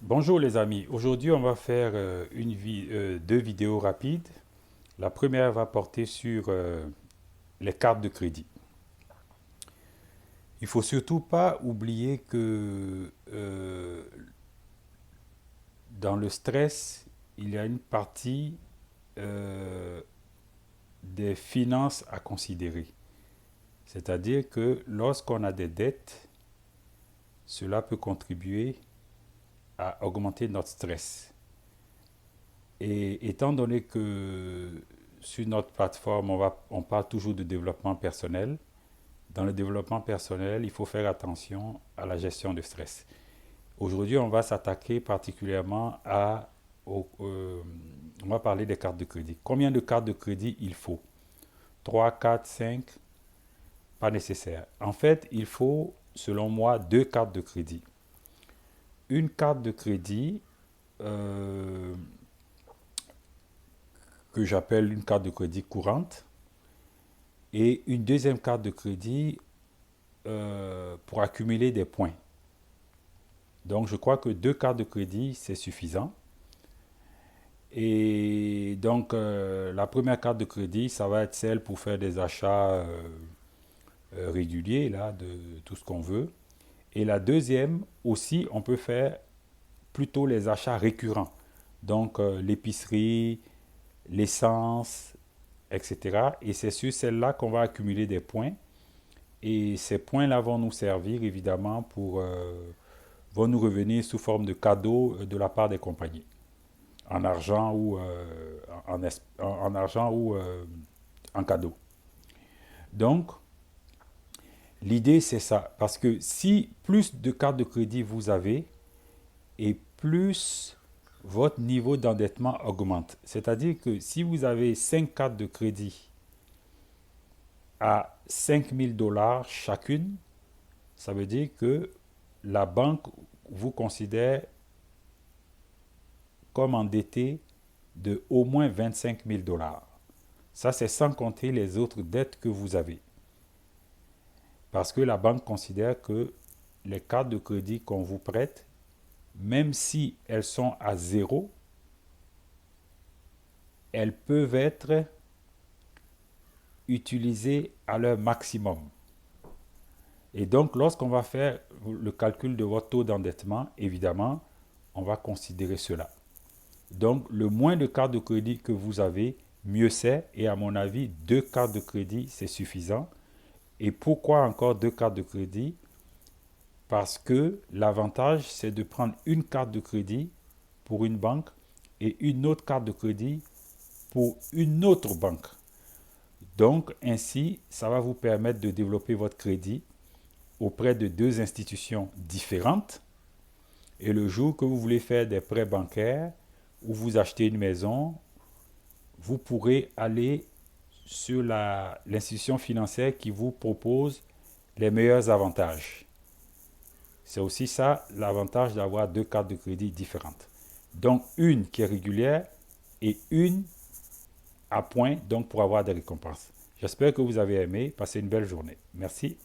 Bonjour les amis, aujourd'hui on va faire deux vidéos rapides. La première va porter sur les cartes de crédit. Il faut surtout pas oublier que dans le stress, il y a une partie euh, des finances à considérer. C'est-à-dire que lorsqu'on a des dettes, cela peut contribuer à augmenter notre stress. Et étant donné que sur notre plateforme, on parle toujours de développement personnel, dans le développement personnel, il faut faire attention à la gestion de stress. Aujourd'hui, on va s'attaquer particulièrement on va parler des cartes de crédit. Combien de cartes de crédit il faut? 3, 4, 5? Pas nécessaire. En fait, il faut, selon moi, deux cartes de crédit. Une carte de crédit euh, que j'appelle une carte de crédit courante et une deuxième carte de crédit pour accumuler des points. Donc je crois que deux cartes de crédit, c'est suffisant. Et donc la première carte de crédit, ça va être celle pour faire des achats réguliers, là, de tout ce qu'on veut. Et la deuxième aussi, on peut faire plutôt les achats récurrents. Donc l'épicerie, l'essence, etc. Et c'est sur celle-là qu'on va accumuler des points. Et ces points-là vont nous servir évidemment vont nous revenir sous forme de cadeaux de la part des compagnies, en argent ou en argent ou en cadeau. Donc, l'idée c'est ça, parce que si plus de cartes de crédit vous avez, et plus votre niveau d'endettement augmente. C'est-à-dire que si vous avez 5 cartes de crédit à 5 000 $ chacune, ça veut dire que la banque vous considère comme endetté de au moins 25 000 $. Ça, c'est sans compter les autres dettes que vous avez. Parce que la banque considère que les cartes de crédit qu'on vous prête, même si elles sont à zéro, elles peuvent être utilisées à leur maximum. Et donc, lorsqu'on va faire le calcul de votre taux d'endettement, évidemment, on va considérer cela. Donc, le moins de cartes de crédit que vous avez, mieux c'est. Et à mon avis, deux cartes de crédit, c'est suffisant. Et pourquoi encore deux cartes de crédit? Parce que l'avantage, c'est de prendre une carte de crédit pour une banque et une autre carte de crédit pour une autre banque. Donc, ainsi, ça va vous permettre de développer votre crédit auprès de deux institutions différentes. Et le jour que vous voulez faire des prêts bancaires ou vous achetez une maison, vous pourrez aller sur l'institution financière qui vous propose les meilleurs avantages. C'est aussi ça l'avantage d'avoir deux cartes de crédit différentes. Donc une qui est régulière et une à point, donc pour avoir des récompenses. J'espère que vous avez aimé. Passez une belle journée. Merci.